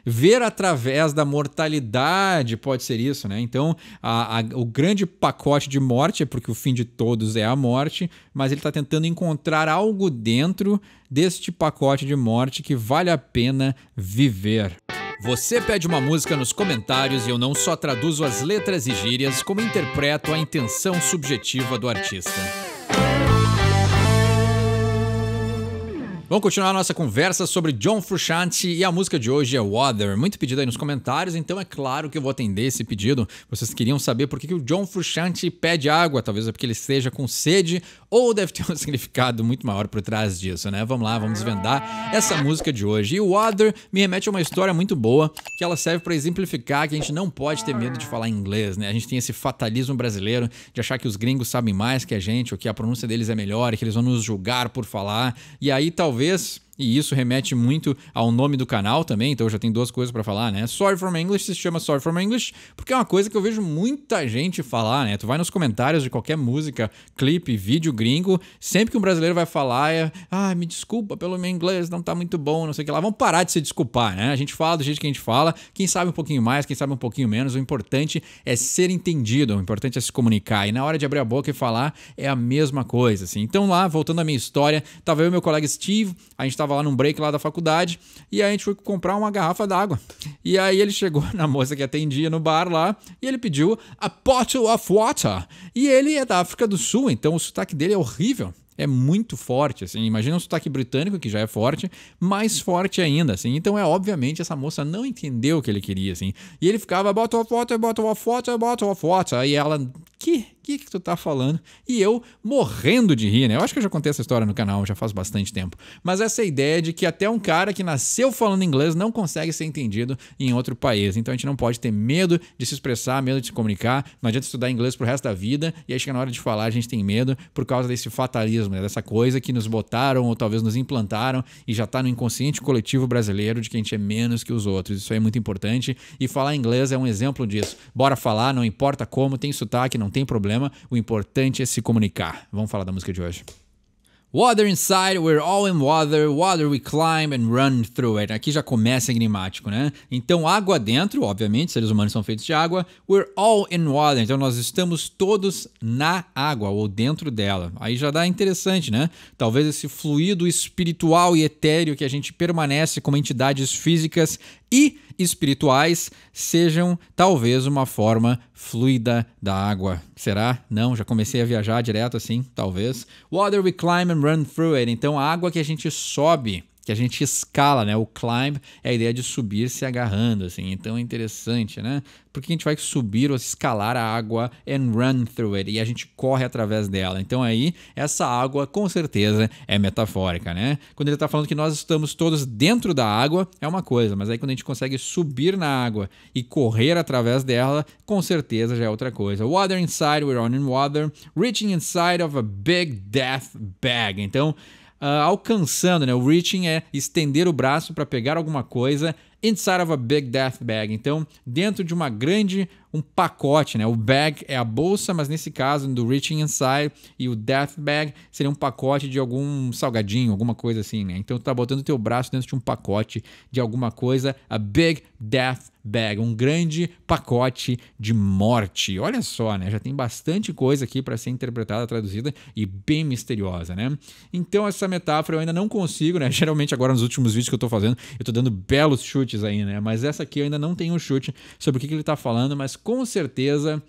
ver através da mortalidade, pode ser isso, né? Então, o grande pacote de morte é porque o fim de todos é a morte, mas ele está tentando encontrar algo dentro deste pacote de morte que vale a pena viver. Você pede uma música nos comentários e eu não só traduzo as letras e gírias, como interpreto a intenção subjetiva do artista. Vamos continuar a nossa conversa sobre John Frusciante e a música de hoje é Water. Muito pedido aí nos comentários, então é claro que eu vou atender esse pedido. Vocês queriam saber por que o John Frusciante pede água, talvez é porque ele esteja com sede ou deve ter um significado muito maior por trás disso, né? Vamos lá, vamos desvendar essa música de hoje. E Water me remete a uma história muito boa, que ela serve para exemplificar que a gente não pode ter medo de falar inglês, né? A gente tem esse fatalismo brasileiro de achar que os gringos sabem mais que a gente, ou que a pronúncia deles é melhor, e que eles vão nos julgar por falar. E aí talvez, e isso remete muito ao nome do canal também, então eu já tenho duas coisas pra falar, né? Sorry from English se chama Sorry from English porque é uma coisa que eu vejo muita gente falar, né? Tu vai nos comentários de qualquer música, clipe, vídeo gringo, sempre que um brasileiro vai falar me desculpa pelo meu inglês, não tá muito bom, não sei o que lá. Vamos parar de se desculpar, né? A gente fala do jeito que a gente fala, quem sabe um pouquinho mais, quem sabe um pouquinho menos, o importante é ser entendido, o importante é se comunicar, e na hora de abrir a boca e falar é a mesma coisa, assim. Então lá, voltando à minha história, tava eu e meu colega Steve, a gente tava lá num break lá da faculdade e aí a gente foi comprar uma garrafa d'água. E aí ele chegou na moça que atendia no bar lá e ele pediu a bottle of water. E ele é da África do Sul, então o sotaque dele é horrível. É muito forte, assim. Imagina um sotaque britânico, que já é forte, mais forte ainda, assim. Então, obviamente, essa moça não entendeu o que ele queria, assim. E ele ficava, bottle of water, bottle of water, bottle of water. Aí ela, que tu tá falando? E eu morrendo de rir, né? Eu acho que eu já contei essa história no canal, já faz bastante tempo. Mas essa ideia de que até um cara que nasceu falando inglês não consegue ser entendido em outro país. Então, a gente não pode ter medo de se expressar, medo de se comunicar. Não adianta estudar inglês pro resto da vida. E aí, chega na hora de falar, a gente tem medo por causa desse fatalismo, né? Dessa coisa que nos botaram ou talvez nos implantaram e já tá no inconsciente coletivo brasileiro de que a gente é menos que os outros. Isso aí é muito importante e falar inglês é um exemplo disso. Bora falar, não importa como, tem sotaque, não tem problema, o importante é se comunicar. Vamos falar da música de hoje. Water inside, we're all in water, water we climb and run through it. Aqui já começa enigmático, né? Então, água dentro, obviamente, seres humanos são feitos de água. We're all in water, então nós estamos todos na água ou dentro dela. Aí já dá interessante, né? Talvez esse fluido espiritual e etéreo que a gente permanece como entidades físicas e espirituais sejam talvez uma forma fluida da água. Será? Não, já comecei a viajar direto assim, talvez. Water we climb and run through it. Então a água que a gente sobe, que a gente escala, né? O climb é a ideia de subir se agarrando, assim. Então é interessante, né? Porque a gente vai subir ou escalar a água and run through it, e a gente corre através dela. Então aí, essa água com certeza é metafórica, né? Quando ele está falando que nós estamos todos dentro da água, é uma coisa, mas aí quando a gente consegue subir na água e correr através dela, com certeza já é outra coisa. Water inside, we're on in water, reaching inside of a big death bag. Então, alcançando, né? O reaching é estender o braço para pegar alguma coisa inside of a big death bag. Então, dentro de um pacote, né? O bag é a bolsa, mas nesse caso do reaching inside e o death bag seria um pacote de algum salgadinho, alguma coisa assim, né? Então, tu tá botando o teu braço dentro de um pacote de alguma coisa, a big death bag, um grande pacote de morte. Olha só, né? Já tem bastante coisa aqui para ser interpretada, traduzida e bem misteriosa, né? Então, essa metáfora eu ainda não consigo, né? Geralmente agora nos últimos vídeos que eu tô fazendo, eu tô dando belos chutes aí, né? Mas essa aqui eu ainda não tenho um chute sobre o que ele tá falando, mas com certeza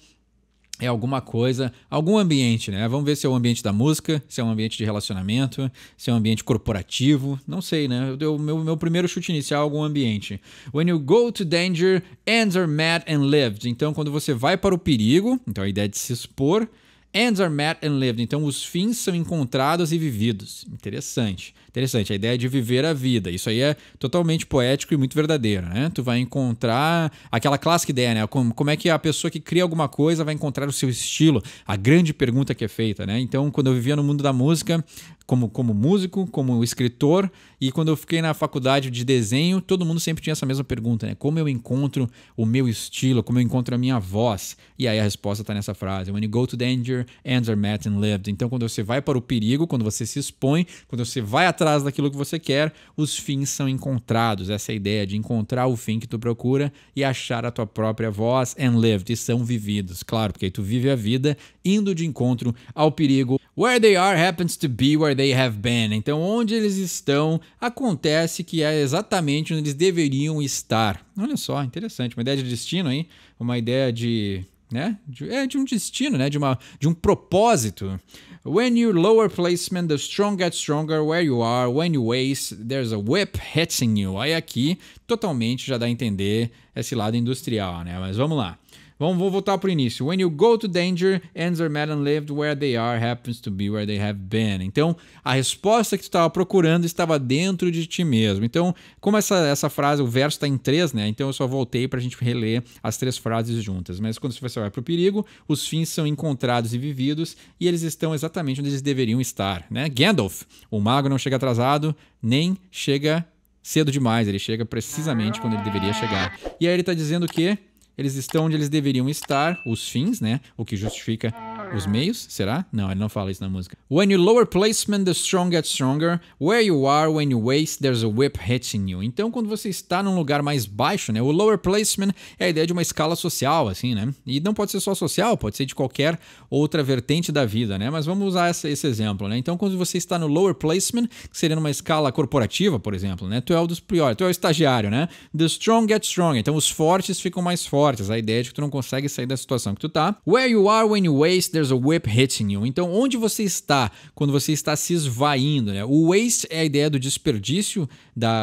é alguma coisa, algum ambiente, né? Vamos ver se é o ambiente da música, se é um ambiente de relacionamento, se é um ambiente corporativo, não sei, né? Meu primeiro chute inicial é algum ambiente. When you go to danger, ends are met and lived. Então, quando você vai para o perigo, então a ideia de se expor, ends are met and lived. Então, os fins são encontrados e vividos. Interessante. Interessante, a ideia de viver a vida. Isso aí é totalmente poético e muito verdadeiro, né? Tu vai encontrar aquela clássica ideia, né? Como é que a pessoa que cria alguma coisa vai encontrar o seu estilo? A grande pergunta que é feita, né? Então, quando eu vivia no mundo da música, como músico, como escritor, e quando eu fiquei na faculdade de desenho, todo mundo sempre tinha essa mesma pergunta, né? Como eu encontro o meu estilo, como eu encontro a minha voz? E aí a resposta está nessa frase: When you go to danger, ends are met and lived. Então, quando você vai para o perigo, quando você se expõe, quando você vai atrás atrás daquilo que você quer, os fins são encontrados. Essa é a ideia de encontrar o fim que tu procura e achar a tua própria voz, and lived, e são vividos. Claro, porque aí tu vive a vida indo de encontro ao perigo. Where they are happens to be where they have been. Então, onde eles estão, acontece que é exatamente onde eles deveriam estar. Olha só, interessante. Uma ideia de destino aí, uma ideia de... né? De um destino, né? De um propósito. When you lower placement, the strong get stronger where you are. When you waste, there's a whip hitting you. Aí aqui, totalmente já dá a entender esse lado industrial, né? Mas vamos lá. Vou voltar para o início. When you go to danger, ends are met and lived, where they are happens to be where they have been. Então, a resposta que tu estava procurando estava dentro de ti mesmo. Então, como essa frase, o verso está em 3, né? Então eu só voltei para a gente reler as 3 frases juntas. Mas quando você vai para o perigo, os fins são encontrados e vividos e eles estão exatamente onde eles deveriam estar, né? Gandalf, o mago não chega atrasado, nem chega cedo demais. Ele chega precisamente quando ele deveria chegar. E aí ele está dizendo que eles estão onde eles deveriam estar, os fins, né? O que justifica os meios, será? Não, ele não fala isso na música. When you lower placement, the strong get stronger. Where you are, when you waste, there's a whip hitting you. Então, quando você está num lugar mais baixo, né? O lower placement é a ideia de uma escala social, assim, né? E não pode ser só social, pode ser de qualquer outra vertente da vida, né? Mas vamos usar esse exemplo, né? Então, quando você está no lower placement, que seria numa escala corporativa, por exemplo, né? Tu é o dos piores, tu é o estagiário, né? The strong get stronger. Então, os fortes ficam mais fortes. A ideia de que tu não consegue sair da situação que tu tá. Where you are when you waste, there's a whip hitting you. Então, onde você está quando você está se esvaindo, né? O waste é a ideia do desperdício,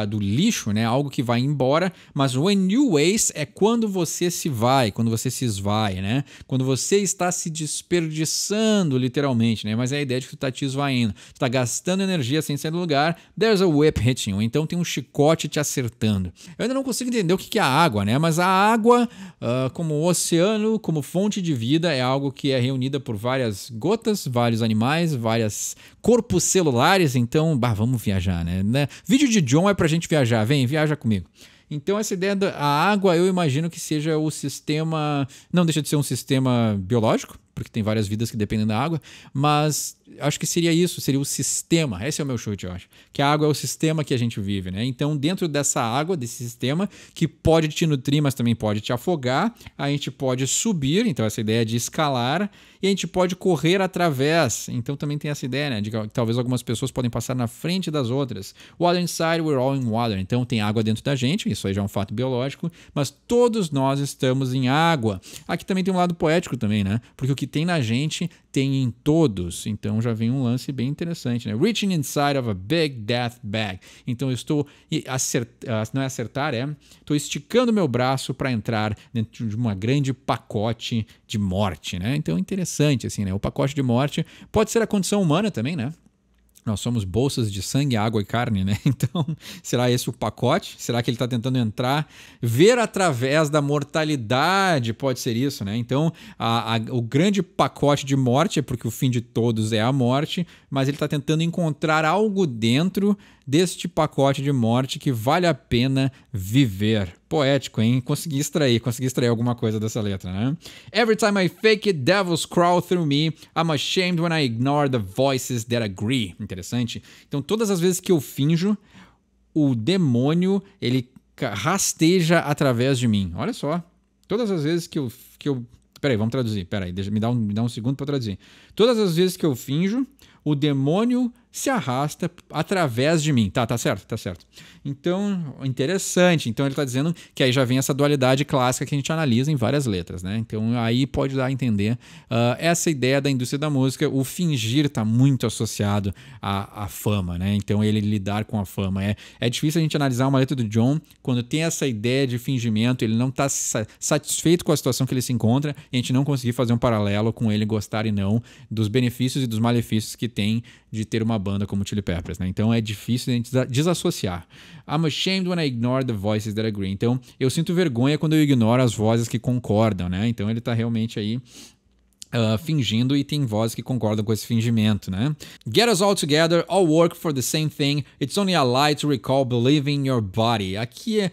do lixo, né? Algo que vai embora. Mas when you waste é quando você se vai, quando você se esvai, né? Quando você está se desperdiçando, literalmente, né? Mas é a ideia de que tu tá te esvaindo. Tu tá gastando energia sem sair do lugar. There's a whip hitting you. Então, tem um chicote te acertando. Eu ainda não consigo entender o que é a água, né? Mas a água... como o oceano, como fonte de vida, é algo que é reunida por várias gotas, vários animais, vários corpos celulares. Então, vamos viajar, né? Vídeo de John é pra gente viajar. Vem, viaja comigo. Então, essa ideia da água, eu imagino que seja o sistema... Não deixa de ser um sistema biológico, porque tem várias vidas que dependem da água, mas acho que seria isso, seria o sistema. Esse é o meu chute, eu acho. Que a água é o sistema que a gente vive, né? Então, dentro dessa água, desse sistema, que pode te nutrir, mas também pode te afogar, a gente pode subir, então essa ideia de escalar, e a gente pode correr através. Então, também tem essa ideia, né? De que talvez algumas pessoas podem passar na frente das outras. Water inside, we're all in water. Então, tem água dentro da gente, isso aí já é um fato biológico, mas todos nós estamos em água. Aqui também tem um lado poético também, né? Porque o que tem na gente tem em todos. Então já vem um lance bem interessante, né? Reaching inside of a big death bag. Então eu estou não é acertar, estou esticando meu braço para entrar dentro de uma grande pacote de morte, né? Então interessante assim, né? O pacote de morte pode ser a condição humana também, né? Nós somos bolsas de sangue, água e carne, né? Então, será esse o pacote? Será que ele está tentando entrar? Ver através da mortalidade, pode ser isso, né? Então, o grande pacote de morte é porque o fim de todos é a morte, mas ele está tentando encontrar algo dentro deste pacote de morte que vale a pena viver. Poético, hein? Consegui extrair alguma coisa dessa letra, né? Every time I fake it, devils crawl through me. I'm ashamed when I ignore the voices that agree. Interessante. Então, todas as vezes que eu finjo, o demônio, ele rasteja através de mim. Olha só. Todas as vezes que eu... Peraí, vamos traduzir. Peraí, me dá um segundo para traduzir. Todas as vezes que eu finjo, o demônio se arrasta através de mim. Tá certo. Então, interessante. Então, ele está dizendo que aí já vem essa dualidade clássica que a gente analisa em várias letras, né? Então, aí pode dar a entender essa ideia da indústria da música. O fingir está muito associado à fama, né? Então, ele lidar com a fama. É difícil a gente analisar uma letra do John quando tem essa ideia de fingimento, ele não está satisfeito com a situação que ele se encontra e a gente não conseguir fazer um paralelo com ele gostar e não dos benefícios e dos malefícios que tem de ter uma banda como Chili Peppers, né? Então é difícil a gente desassociar. I'm ashamed when I ignore the voices that agree. Então eu sinto vergonha quando eu ignoro as vozes que concordam, né? Então ele tá realmente aí fingindo e tem vozes que concordam com esse fingimento, né? Get us all together, all work for the same thing. It's only a lie to recall believing in your body. Aqui é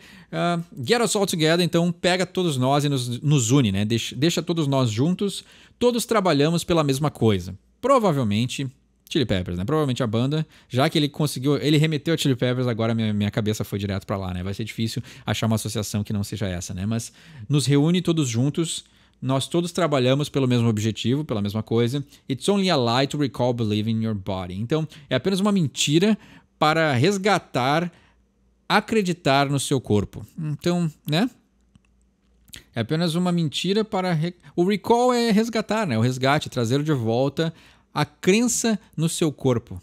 get us all together, então pega todos nós e nos une, né? Deixa todos nós juntos, todos trabalhamos pela mesma coisa. Provavelmente Chili Peppers, né? Provavelmente a banda, já que ele remeteu a Chili Peppers, agora minha cabeça foi direto pra lá, né? Vai ser difícil achar uma associação que não seja essa, né? Mas nos reúne todos juntos, nós todos trabalhamos pelo mesmo objetivo, pela mesma coisa. It's only a lie to recall believing in your body. Então, é apenas uma mentira para resgatar, acreditar no seu corpo. Então, né? É apenas uma mentira para... O recall é resgatar, né? O resgate, trazer de volta a crença no seu corpo.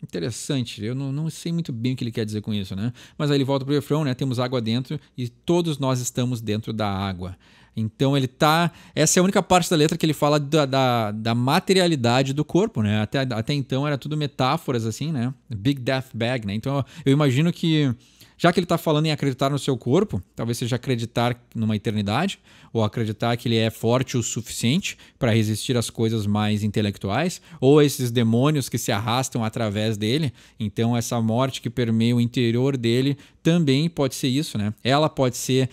Interessante, eu não sei muito bem o que ele quer dizer com isso, né? Mas aí ele volta pro refrão, né? Temos água dentro e todos nós estamos dentro da água. Então ele tá... Essa é a única parte da letra que ele fala da materialidade do corpo, né? Até então era tudo metáforas assim, né? Big Death Bag, né? Então eu imagino que... Já que ele está falando em acreditar no seu corpo, talvez seja acreditar numa eternidade, ou acreditar que ele é forte o suficiente para resistir às coisas mais intelectuais, ou esses demônios que se arrastam através dele. Então essa morte que permeia o interior dele também pode ser isso, né? Ela pode ser,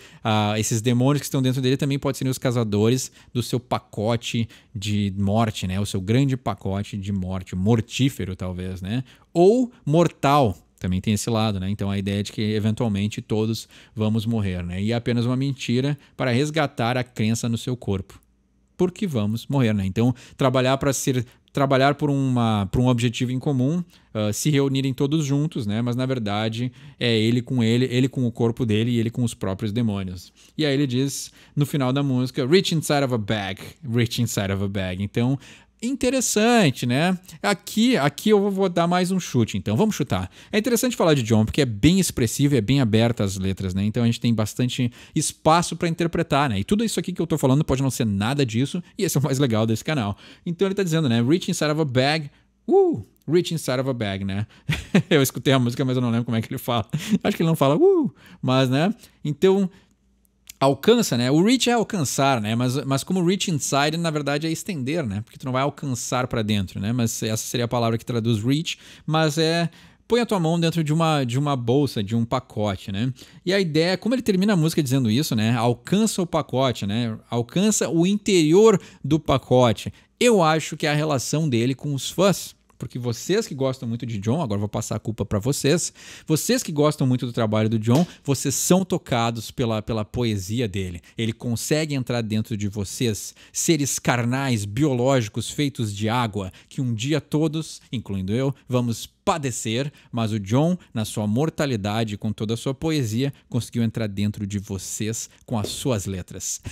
esses demônios que estão dentro dele também podem ser os causadores do seu pacote de morte, né? O seu grande pacote de morte, mortífero talvez, né? Ou mortal. Também tem esse lado, né? Então a ideia é de que eventualmente todos vamos morrer, né? E é apenas uma mentira para resgatar a crença no seu corpo. Porque vamos morrer, né? Então trabalhar por um objetivo em comum, se reunirem todos juntos, né? Mas na verdade é ele com o corpo dele e ele com os próprios demônios. E aí ele diz no final da música, reach inside of a bag, reach inside of a bag. Então interessante, né? Aqui eu vou dar mais um chute, então vamos chutar. É interessante falar de John porque é bem expressivo e é bem aberta as letras, né? Então a gente tem bastante espaço para interpretar, né? E tudo isso aqui que eu tô falando pode não ser nada disso e esse é o mais legal desse canal. Então ele tá dizendo, né? Reach inside of a bag, reach inside of a bag, né? Eu escutei a música, mas eu não lembro como é que ele fala. Acho que ele não fala mas, né? Então... alcança, né? O reach é alcançar, né? Mas como reach inside, na verdade, é estender, né? Porque tu não vai alcançar para dentro, né? Mas essa seria a palavra que traduz reach, mas põe a tua mão dentro de uma bolsa, de um pacote, né? E a ideia, como ele termina a música dizendo isso, né? Alcança o pacote, né? Alcança o interior do pacote. Eu acho que é a relação dele com os fãs. Porque vocês que gostam muito de John, agora vou passar a culpa para vocês que gostam muito do trabalho do John, vocês são tocados pela poesia dele. Ele consegue entrar dentro de vocês, seres carnais, biológicos, feitos de água, que um dia todos, incluindo eu, vamos padecer, mas o John, na sua mortalidade, com toda a sua poesia, conseguiu entrar dentro de vocês com as suas letras.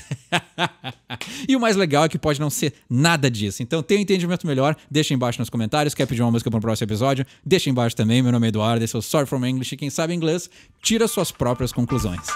E o mais legal é que pode não ser nada disso. Então, tem um entendimento melhor, deixa embaixo nos comentários. Quer pedir uma música para o próximo episódio? Deixa embaixo também. Meu nome é Eduardo, esse é o Sorry from English. E quem sabe inglês, tira suas próprias conclusões.